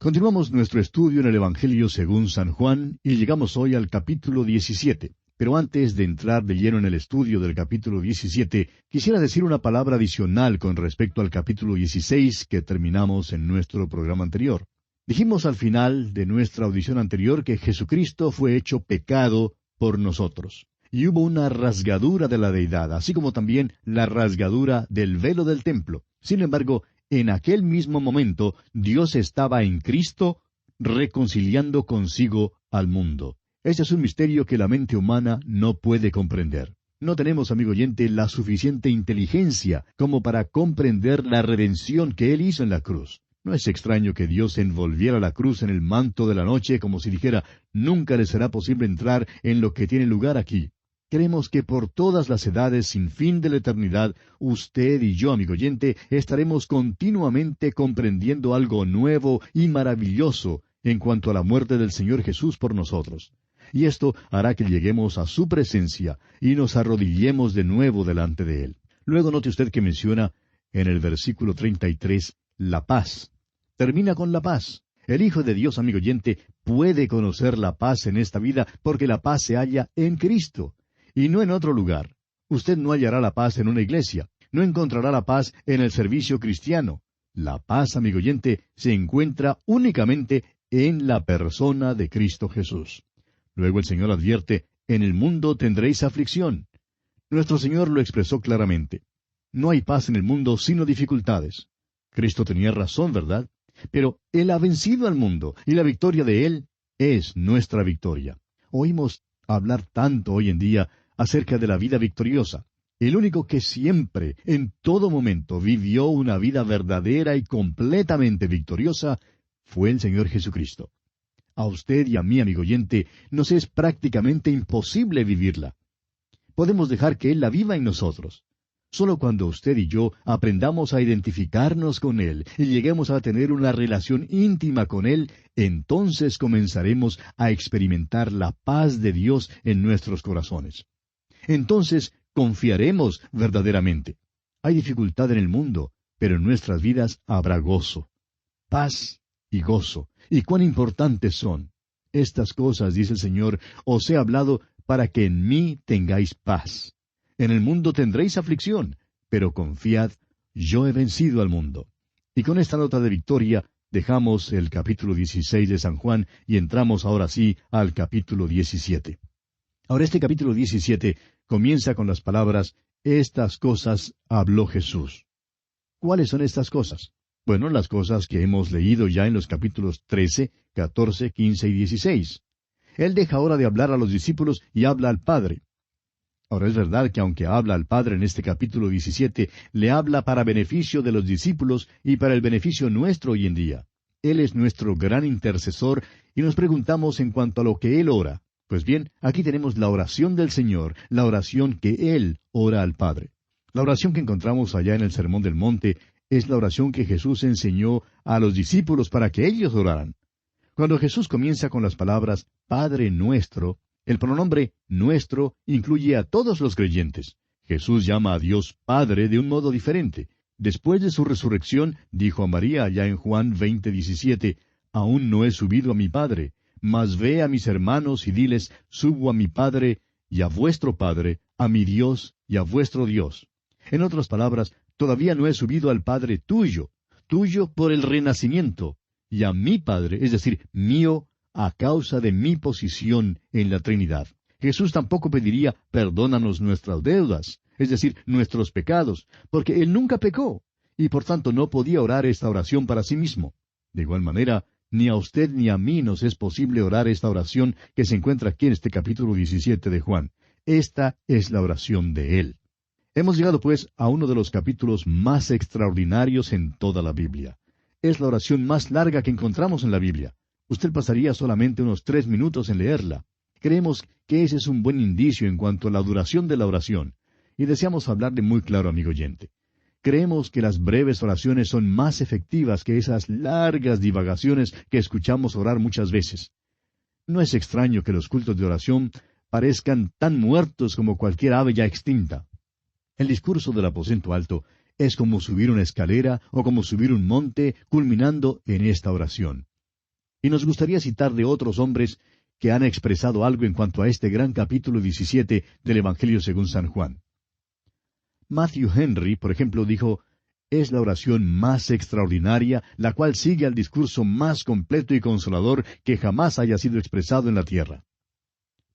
Continuamos nuestro estudio en el Evangelio según San Juan y llegamos hoy al capítulo 17. Pero antes de entrar de lleno en el estudio del capítulo 17, quisiera decir una palabra adicional con respecto al capítulo 16 que terminamos en nuestro programa anterior. Dijimos al final de nuestra audición anterior que Jesucristo fue hecho pecado por nosotros. Y hubo una rasgadura de la deidad, así como también la rasgadura del velo del templo. Sin embargo, en aquel mismo momento, Dios estaba en Cristo reconciliando consigo al mundo. Este es un misterio que la mente humana no puede comprender. No tenemos, amigo oyente, la suficiente inteligencia como para comprender la redención que Él hizo en la cruz. No es extraño que Dios envolviera la cruz en el manto de la noche como si dijera, nunca le será posible entrar en lo que tiene lugar aquí. Creemos que por todas las edades sin fin de la eternidad, usted y yo, amigo oyente, estaremos continuamente comprendiendo algo nuevo y maravilloso en cuanto a la muerte del Señor Jesús por nosotros. Y esto hará que lleguemos a su presencia y nos arrodillemos de nuevo delante de Él. Luego note usted que menciona en el versículo 33, la paz. Termina con la paz. El Hijo de Dios, amigo oyente, puede conocer la paz en esta vida porque la paz se halla en Cristo. Y no en otro lugar. Usted no hallará la paz en una iglesia. No encontrará la paz en el servicio cristiano. La paz, amigo oyente, se encuentra únicamente en la persona de Cristo Jesús. Luego el Señor advierte, en el mundo tendréis aflicción. Nuestro Señor lo expresó claramente. No hay paz en el mundo sino dificultades. Cristo tenía razón, ¿verdad? Pero Él ha vencido al mundo, y la victoria de Él es nuestra victoria. Oímos hablar tanto hoy en día acerca de la vida victoriosa. El único que siempre, en todo momento, vivió una vida verdadera y completamente victoriosa fue el Señor Jesucristo. A usted y a mí, amigo oyente, nos es prácticamente imposible vivirla. Podemos dejar que Él la viva en nosotros. Solo cuando usted y yo aprendamos a identificarnos con Él y lleguemos a tener una relación íntima con Él, entonces comenzaremos a experimentar la paz de Dios en nuestros corazones. Entonces confiaremos verdaderamente. Hay dificultad en el mundo, pero en nuestras vidas habrá gozo, paz y gozo. ¿Y cuán importantes son? Estas cosas, dice el Señor, os he hablado para que en mí tengáis paz. En el mundo tendréis aflicción, pero confiad, yo he vencido al mundo. Y con esta nota de victoria dejamos el capítulo 16 de San Juan y entramos ahora sí al capítulo 17. Ahora este capítulo 17 comienza con las palabras, estas cosas habló Jesús. ¿Cuáles son estas cosas? Bueno, las cosas que hemos leído ya en los capítulos 13, 14, 15 y 16. Él deja ahora de hablar a los discípulos y habla al Padre. Ahora es verdad que aunque habla al Padre en este capítulo 17, le habla para beneficio de los discípulos y para el beneficio nuestro hoy en día. Él es nuestro gran intercesor y nos preguntamos en cuanto a lo que Él ora. Pues bien, aquí tenemos la oración del Señor, la oración que Él ora al Padre. La oración que encontramos allá en el Sermón del Monte es la oración que Jesús enseñó a los discípulos para que ellos oraran. Cuando Jesús comienza con las palabras Padre nuestro, el pronombre nuestro incluye a todos los creyentes. Jesús llama a Dios Padre de un modo diferente. Después de su resurrección, dijo a María allá en Juan 20:17, aún no he subido a mi Padre, mas ve a mis hermanos y diles, subo a mi Padre y a vuestro Padre, a mi Dios y a vuestro Dios. En otras palabras, todavía no he subido al Padre tuyo por el renacimiento, y a mi Padre, es decir, mío, a causa de mi posición en la Trinidad. Jesús tampoco pediría, perdónanos nuestras deudas, es decir, nuestros pecados, porque Él nunca pecó, y por tanto no podía orar esta oración para sí mismo. De igual manera, ni a usted ni a mí nos es posible orar esta oración que se encuentra aquí en este capítulo 17 de Juan. Esta es la oración de Él. Hemos llegado, pues, a uno de los capítulos más extraordinarios en toda la Biblia. Es la oración más larga que encontramos en la Biblia. Usted pasaría solamente unos 3 minutos en leerla. Creemos que ese es un buen indicio en cuanto a la duración de la oración, y deseamos hablarle muy claro, amigo oyente. Creemos que las breves oraciones son más efectivas que esas largas divagaciones que escuchamos orar muchas veces. No es extraño que los cultos de oración parezcan tan muertos como cualquier ave ya extinta. El discurso del aposento alto es como subir una escalera o como subir un monte, culminando en esta oración. Y nos gustaría citar de otros hombres que han expresado algo en cuanto a este gran capítulo 17 del Evangelio según San Juan. Matthew Henry, por ejemplo, dijo: es la oración más extraordinaria, la cual sigue al discurso más completo y consolador que jamás haya sido expresado en la tierra.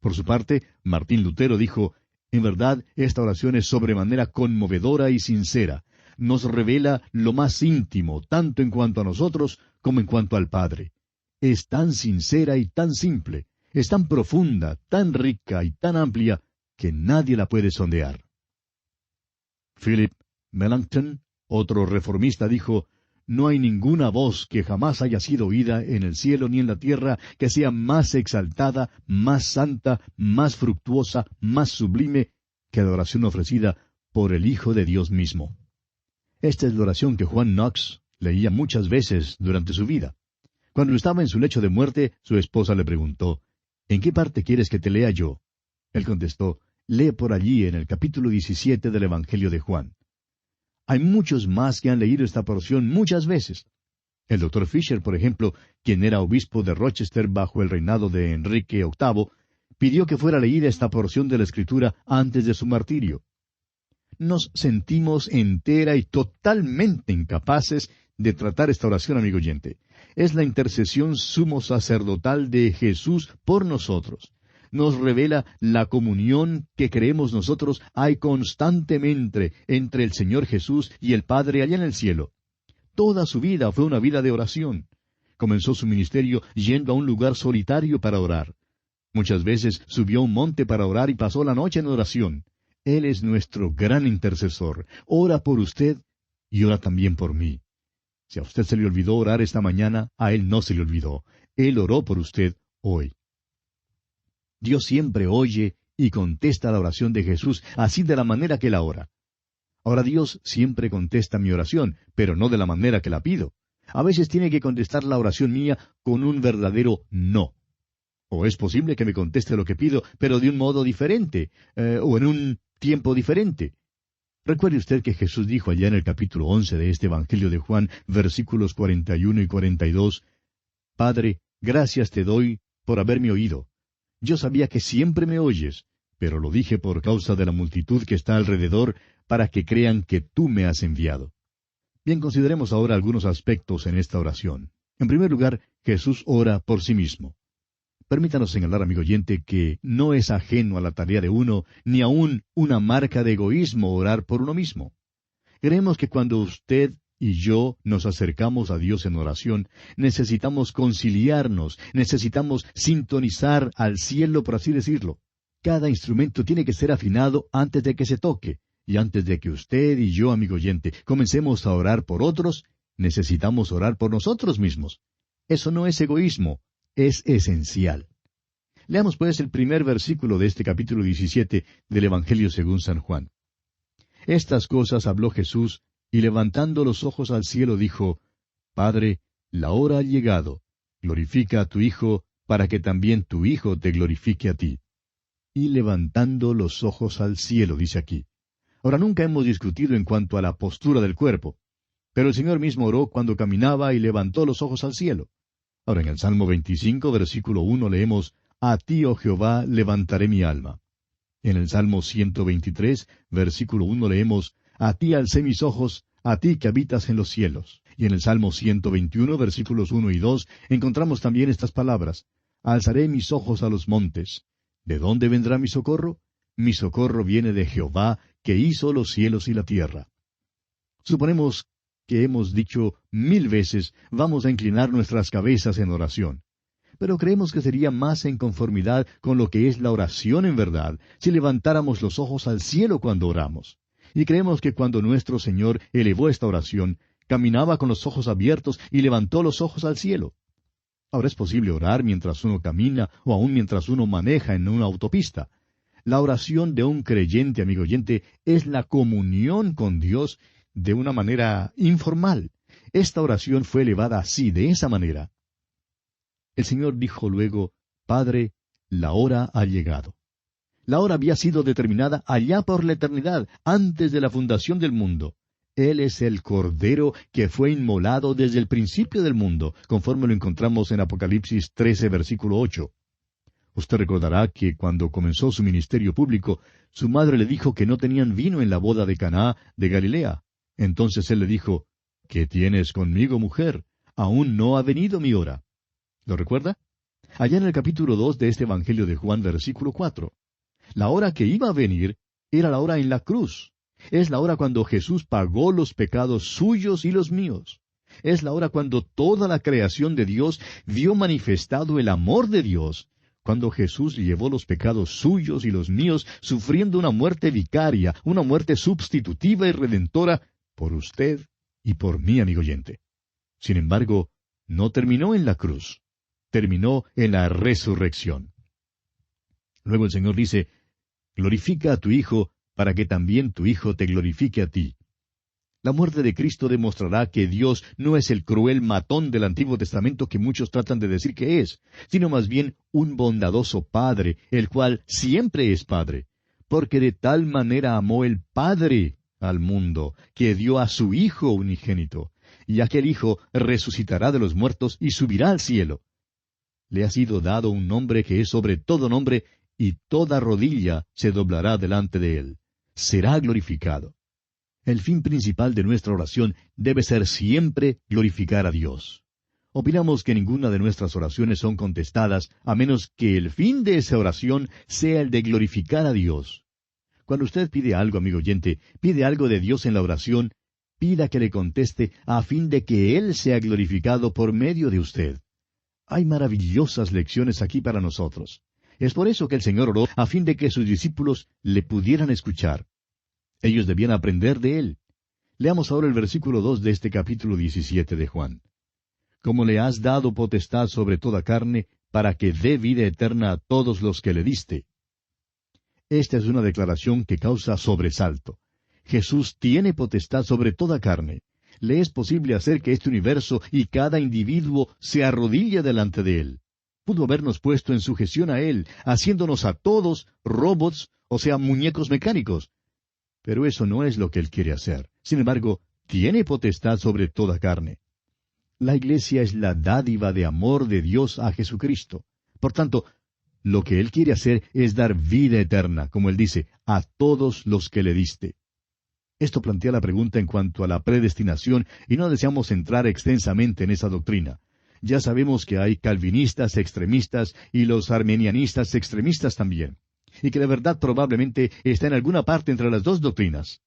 Por su parte, Martín Lutero dijo: en verdad, esta oración es sobremanera conmovedora y sincera. Nos revela lo más íntimo, tanto en cuanto a nosotros como en cuanto al Padre. Es tan sincera y tan simple, es tan profunda, tan rica y tan amplia, que nadie la puede sondear. Philip Melanchthon, otro reformista, dijo: no hay ninguna voz que jamás haya sido oída en el cielo ni en la tierra que sea más exaltada, más santa, más fructuosa, más sublime que la oración ofrecida por el Hijo de Dios mismo. Esta es la oración que Juan Knox leía muchas veces durante su vida. Cuando estaba en su lecho de muerte, su esposa le preguntó: ¿en qué parte quieres que te lea yo? Él contestó: lee por allí en el capítulo 17 del Evangelio de Juan. Hay muchos más que han leído esta porción muchas veces. El Dr. Fisher, por ejemplo, quien era obispo de Rochester bajo el reinado de Enrique VIII, pidió que fuera leída esta porción de la Escritura antes de su martirio. Nos sentimos entera y totalmente incapaces de tratar esta oración, amigo oyente. Es la intercesión sumo sacerdotal de Jesús por nosotros. Nos revela la comunión que creemos nosotros hay constantemente entre el Señor Jesús y el Padre allá en el cielo. Toda su vida fue una vida de oración. Comenzó su ministerio yendo a un lugar solitario para orar. Muchas veces subió a un monte para orar y pasó la noche en oración. Él es nuestro gran intercesor. Ora por usted y ora también por mí. Si a usted se le olvidó orar esta mañana, a Él no se le olvidó. Él oró por usted hoy. Dios siempre oye y contesta la oración de Jesús, así de la manera que la ora. Ahora Dios siempre contesta mi oración, pero no de la manera que la pido. A veces tiene que contestar la oración mía con un verdadero no. O es posible que me conteste lo que pido, pero de un modo diferente, o en un tiempo diferente. Recuerde usted que Jesús dijo allá en el capítulo 11 de este Evangelio de Juan, versículos 41 y 42, Padre, gracias te doy por haberme oído. Yo sabía que siempre me oyes, pero lo dije por causa de la multitud que está alrededor, para que crean que tú me has enviado. Bien, consideremos ahora algunos aspectos en esta oración. En primer lugar, Jesús ora por sí mismo. Permítanos señalar, amigo oyente, que no es ajeno a la tarea de uno, ni aun una marca de egoísmo orar por uno mismo. Creemos que cuando usted y yo nos acercamos a Dios en oración, necesitamos conciliarnos, necesitamos sintonizar al cielo, por así decirlo. Cada instrumento tiene que ser afinado antes de que se toque, y antes de que usted y yo, amigo oyente, comencemos a orar por otros, necesitamos orar por nosotros mismos. Eso no es egoísmo, es esencial. Leamos pues el primer versículo de este capítulo 17 del Evangelio según San Juan. Estas cosas habló Jesús, y levantando los ojos al cielo dijo, Padre, la hora ha llegado, glorifica a tu Hijo, para que también tu Hijo te glorifique a ti. Y levantando los ojos al cielo, dice aquí. Ahora, nunca hemos discutido en cuanto a la postura del cuerpo, pero el Señor mismo oró cuando caminaba y levantó los ojos al cielo. Ahora, en el Salmo 25, versículo 1, leemos, A ti, oh Jehová, levantaré mi alma. En el Salmo 123, versículo 1, leemos, A ti alcé mis ojos, a ti que habitas en los cielos. Y en el Salmo 121, versículos 1 y 2, encontramos también estas palabras, Alzaré mis ojos a los montes. ¿De dónde vendrá mi socorro? Mi socorro viene de Jehová, que hizo los cielos y la tierra. Suponemos que hemos dicho 1000 veces, vamos a inclinar nuestras cabezas en oración. Pero creemos que sería más en conformidad con lo que es la oración en verdad, si levantáramos los ojos al cielo cuando oramos. Y creemos que cuando nuestro Señor elevó esta oración, caminaba con los ojos abiertos y levantó los ojos al cielo. Ahora es posible orar mientras uno camina o aun mientras uno maneja en una autopista. La oración de un creyente, amigo oyente, es la comunión con Dios de una manera informal. Esta oración fue elevada así, de esa manera. El Señor dijo luego, Padre, la hora ha llegado. La hora había sido determinada allá por la eternidad, antes de la fundación del mundo. Él es el Cordero que fue inmolado desde el principio del mundo, conforme lo encontramos en Apocalipsis 13, versículo 8. Usted recordará que cuando comenzó su ministerio público, su madre le dijo que no tenían vino en la boda de Caná de Galilea. Entonces él le dijo, ¿qué tienes conmigo, mujer? Aún no ha venido mi hora. ¿Lo recuerda? Allá en el capítulo 2 de este Evangelio de Juan, versículo 4. La hora que iba a venir era la hora en la cruz. Es la hora cuando Jesús pagó los pecados suyos y los míos. Es la hora cuando toda la creación de Dios vio manifestado el amor de Dios, cuando Jesús llevó los pecados suyos y los míos, sufriendo una muerte vicaria, una muerte sustitutiva y redentora, por usted y por mí, amigo oyente. Sin embargo, no terminó en la cruz, terminó en la resurrección. Luego el Señor dice, glorifica a tu Hijo, para que también tu Hijo te glorifique a ti. La muerte de Cristo demostrará que Dios no es el cruel matón del Antiguo Testamento que muchos tratan de decir que es, sino más bien un bondadoso Padre, el cual siempre es Padre, porque de tal manera amó el Padre al mundo, que dio a su Hijo unigénito, y aquel Hijo resucitará de los muertos y subirá al cielo. Le ha sido dado un nombre que es sobre todo nombre, y toda rodilla se doblará delante de él. Será glorificado. El fin principal de nuestra oración debe ser siempre glorificar a Dios. Opinamos que ninguna de nuestras oraciones son contestadas a menos que el fin de esa oración sea el de glorificar a Dios. Cuando usted pide algo, amigo oyente, pide algo de Dios en la oración, pida que le conteste a fin de que Él sea glorificado por medio de usted. Hay maravillosas lecciones aquí para nosotros. Es por eso que el Señor oró a fin de que sus discípulos le pudieran escuchar. Ellos debían aprender de Él. Leamos ahora el versículo 2 de este capítulo 17 de Juan. Como le has dado potestad sobre toda carne, para que dé vida eterna a todos los que le diste. Esta es una declaración que causa sobresalto. Jesús tiene potestad sobre toda carne. Le es posible hacer que este universo y cada individuo se arrodille delante de Él. Pudo habernos puesto en sujeción a Él, haciéndonos a todos robots, o sea, muñecos mecánicos. Pero eso no es lo que Él quiere hacer. Sin embargo, tiene potestad sobre toda carne. La iglesia es la dádiva de amor de Dios a Jesucristo. Por tanto, lo que Él quiere hacer es dar vida eterna, como Él dice, a todos los que le diste. Esto plantea la pregunta en cuanto a la predestinación, y no deseamos entrar extensamente en esa doctrina. Ya sabemos que hay calvinistas extremistas y los armenianistas extremistas también, y que la verdad probablemente está en alguna parte entre las dos doctrinas.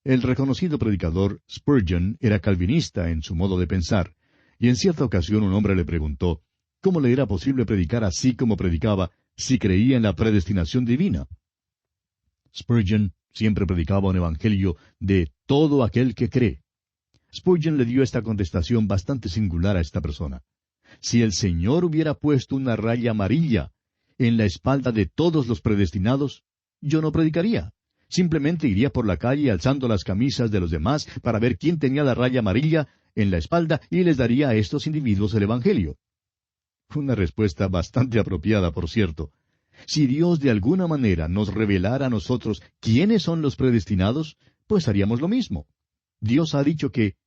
El reconocido predicador Spurgeon era calvinista en su modo de pensar, y en cierta ocasión un hombre le preguntó, ¿cómo le era posible predicar así como predicaba si creía en la predestinación divina? Spurgeon siempre predicaba un evangelio de todo aquel que cree. Spurgeon le dio esta contestación bastante singular a esta persona. Si el Señor hubiera puesto una raya amarilla en la espalda de todos los predestinados, yo no predicaría. Simplemente iría por la calle alzando las camisas de los demás para ver quién tenía la raya amarilla en la espalda y les daría a estos individuos el Evangelio. Una respuesta bastante apropiada, por cierto. Si Dios de alguna manera nos revelara a nosotros quiénes son los predestinados, pues haríamos lo mismo. Dios ha dicho que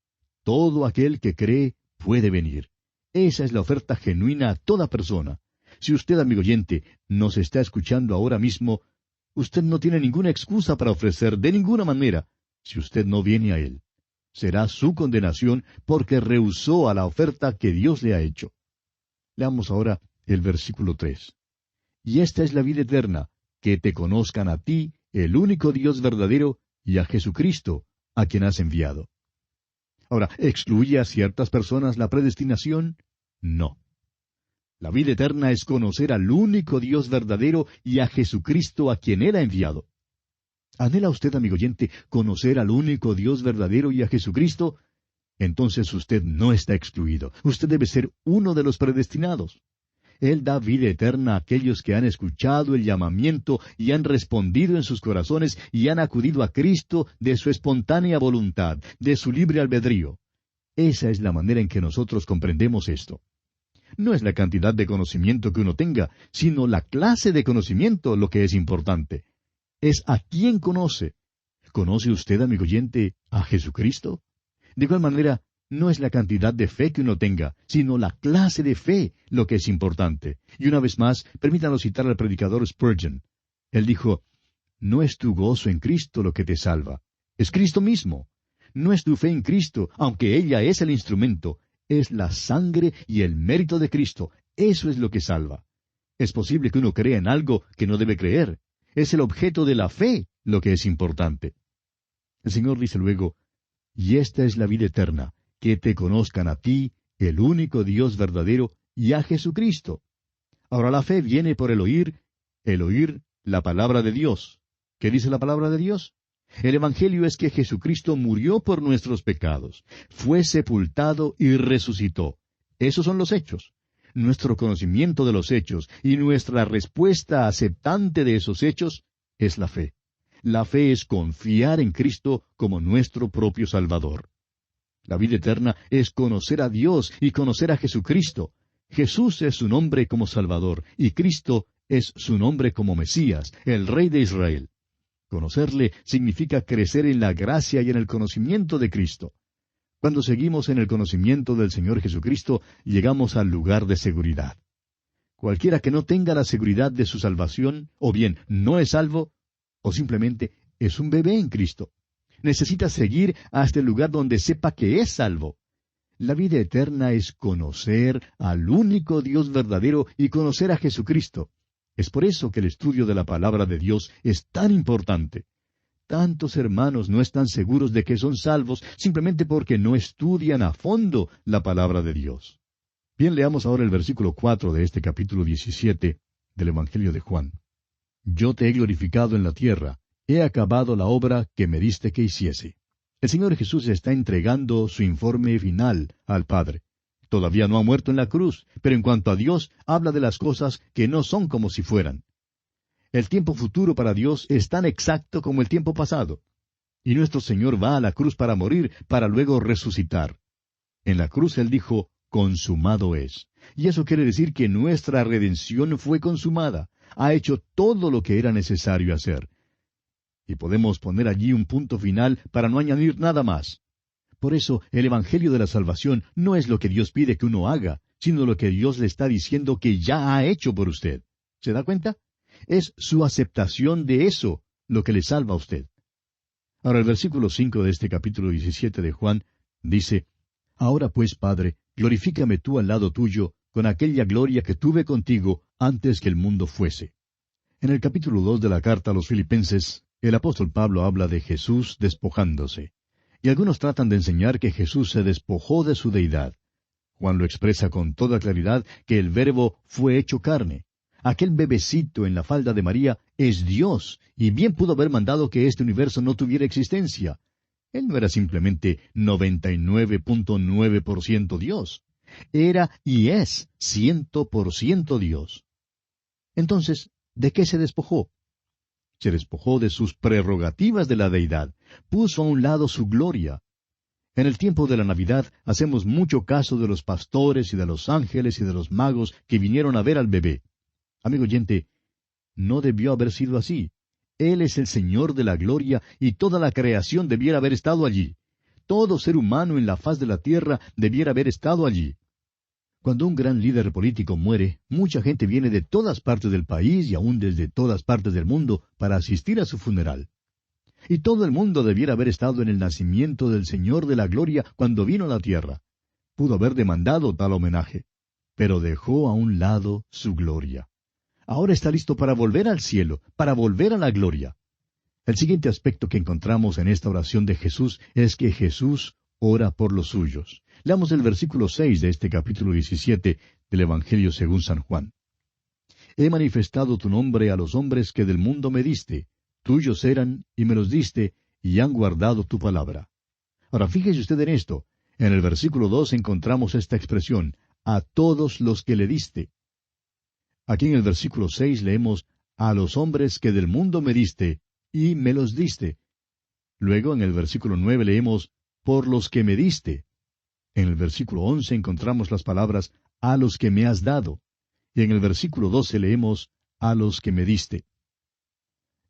todo aquel que cree puede venir. Esa es la oferta genuina a toda persona. Si usted, amigo oyente, nos está escuchando ahora mismo, usted no tiene ninguna excusa para ofrecer de ninguna manera si usted no viene a Él. Será su condenación porque rehusó a la oferta que Dios le ha hecho. Leamos ahora el versículo 3. Y esta es la vida eterna, que te conozcan a ti, el único Dios verdadero, y a Jesucristo, a quien has enviado. Ahora, ¿excluye a ciertas personas la predestinación? No. La vida eterna es conocer al único Dios verdadero y a Jesucristo a quien Él ha enviado. ¿Anhela usted, amigo oyente, conocer al único Dios verdadero y a Jesucristo? Entonces usted no está excluido. Usted debe ser uno de los predestinados. Él da vida eterna a aquellos que han escuchado el llamamiento y han respondido en sus corazones y han acudido a Cristo de su espontánea voluntad, de su libre albedrío. Esa es la manera en que nosotros comprendemos esto. No es la cantidad de conocimiento que uno tenga, sino la clase de conocimiento lo que es importante. Es a quién conoce. ¿Conoce usted, amigo oyente, a Jesucristo? De igual manera, no es la cantidad de fe que uno tenga, sino la clase de fe lo que es importante. Y una vez más, permítanos citar al predicador Spurgeon. Él dijo, «No es tu gozo en Cristo lo que te salva, es Cristo mismo. No es tu fe en Cristo, aunque ella es el instrumento, es la sangre y el mérito de Cristo. Eso es lo que salva. Es posible que uno crea en algo que no debe creer. Es el objeto de la fe lo que es importante». El Señor dice luego, «Y esta es la vida eterna, que te conozcan a ti, el único Dios verdadero, y a Jesucristo». Ahora la fe viene por el oír la palabra de Dios. ¿Qué dice la palabra de Dios? El Evangelio es que Jesucristo murió por nuestros pecados, fue sepultado y resucitó. Esos son los hechos. Nuestro conocimiento de los hechos y nuestra respuesta aceptante de esos hechos es la fe. La fe es confiar en Cristo como nuestro propio Salvador. La vida eterna es conocer a Dios y conocer a Jesucristo. Jesús es su nombre como Salvador, y Cristo es su nombre como Mesías, el Rey de Israel. Conocerle significa crecer en la gracia y en el conocimiento de Cristo. Cuando seguimos en el conocimiento del Señor Jesucristo, llegamos al lugar de seguridad. Cualquiera que no tenga la seguridad de su salvación, o bien no es salvo, o simplemente es un bebé en Cristo. Necesita seguir hasta el lugar donde sepa que es salvo. La vida eterna es conocer al único Dios verdadero y conocer a Jesucristo. Es por eso que el estudio de la palabra de Dios es tan importante. Tantos hermanos no están seguros de que son salvos simplemente porque no estudian a fondo la palabra de Dios. Bien, leamos ahora el versículo 4 de este capítulo 17 del Evangelio de Juan. «Yo te he glorificado en la tierra, he acabado la obra que me diste que hiciese». El Señor Jesús está entregando su informe final al Padre. Todavía no ha muerto en la cruz, pero en cuanto a Dios, habla de las cosas que no son como si fueran. El tiempo futuro para Dios es tan exacto como el tiempo pasado. Y nuestro Señor va a la cruz para morir, para luego resucitar. En la cruz Él dijo, «Consumado es». Y eso quiere decir que nuestra redención fue consumada. Ha hecho todo lo que era necesario hacer. Y podemos poner allí un punto final para no añadir nada más. Por eso, el Evangelio de la Salvación no es lo que Dios pide que uno haga, sino lo que Dios le está diciendo que ya ha hecho por usted. ¿Se da cuenta? Es su aceptación de eso lo que le salva a usted. Ahora el versículo 5 de este capítulo 17 de Juan dice, «Ahora pues, Padre, glorifícame tú al lado tuyo, con aquella gloria que tuve contigo antes que el mundo fuese». En el capítulo 2 de la carta a los Filipenses, el apóstol Pablo habla de Jesús despojándose. Y algunos tratan de enseñar que Jesús se despojó de su deidad. Juan lo expresa con toda claridad que el Verbo fue hecho carne. Aquel bebecito en la falda de María es Dios, y bien pudo haber mandado que este universo no tuviera existencia. Él no era simplemente 99.9% Dios. Era y es 100% Dios. Entonces, ¿de qué se despojó? Se despojó de sus prerrogativas de la deidad. Puso a un lado su gloria. En el tiempo de la Navidad hacemos mucho caso de los pastores y de los ángeles y de los magos que vinieron a ver al bebé. Amigo oyente, no debió haber sido así. Él es el Señor de la gloria y toda la creación debiera haber estado allí. Todo ser humano en la faz de la tierra debiera haber estado allí. Cuando un gran líder político muere, mucha gente viene de todas partes del país y aún desde todas partes del mundo para asistir a su funeral. Y todo el mundo debiera haber estado en el nacimiento del Señor de la gloria cuando vino a la tierra. Pudo haber demandado tal homenaje, pero dejó a un lado su gloria. Ahora está listo para volver al cielo, para volver a la gloria. El siguiente aspecto que encontramos en esta oración de Jesús es que Jesús ora por los suyos. Leamos el versículo 6 de este capítulo 17 del Evangelio según San Juan. «He manifestado tu nombre a los hombres que del mundo me diste. Tuyos eran, y me los diste, y han guardado tu palabra». Ahora fíjese usted en esto. En el versículo 2 encontramos esta expresión, «a todos los que le diste». Aquí en el versículo 6 leemos, «a los hombres que del mundo me diste, y me los diste». Luego en el versículo 9 leemos, «por los que me diste». En el versículo 11 encontramos las palabras, «a los que me has dado». Y en el versículo 12 leemos, «a los que me diste».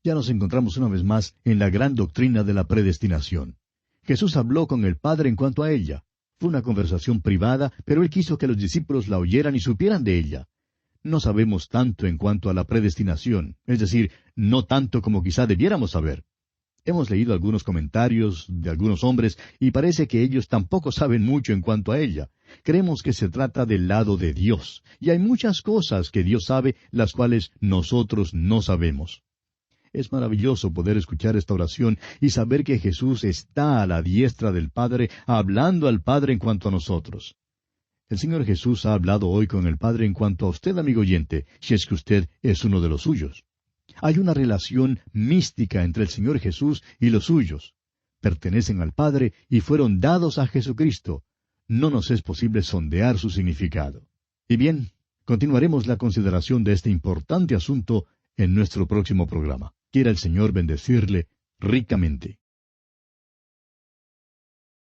Ya nos encontramos una vez más en la gran doctrina de la predestinación. Jesús habló con el Padre en cuanto a ella. Fue una conversación privada, pero Él quiso que los discípulos la oyeran y supieran de ella. No sabemos tanto en cuanto a la predestinación, es decir, no tanto como quizá debiéramos saber. Hemos leído algunos comentarios de algunos hombres y parece que ellos tampoco saben mucho en cuanto a ella. Creemos que se trata del lado de Dios, y hay muchas cosas que Dios sabe, las cuales nosotros no sabemos. Es maravilloso poder escuchar esta oración y saber que Jesús está a la diestra del Padre, hablando al Padre en cuanto a nosotros. El Señor Jesús ha hablado hoy con el Padre en cuanto a usted, amigo oyente, si es que usted es uno de los suyos. Hay una relación mística entre el Señor Jesús y los suyos. Pertenecen al Padre y fueron dados a Jesucristo. No nos es posible sondear su significado. Y bien, continuaremos la consideración de este importante asunto en nuestro próximo programa. Quiera el Señor bendecirle ricamente.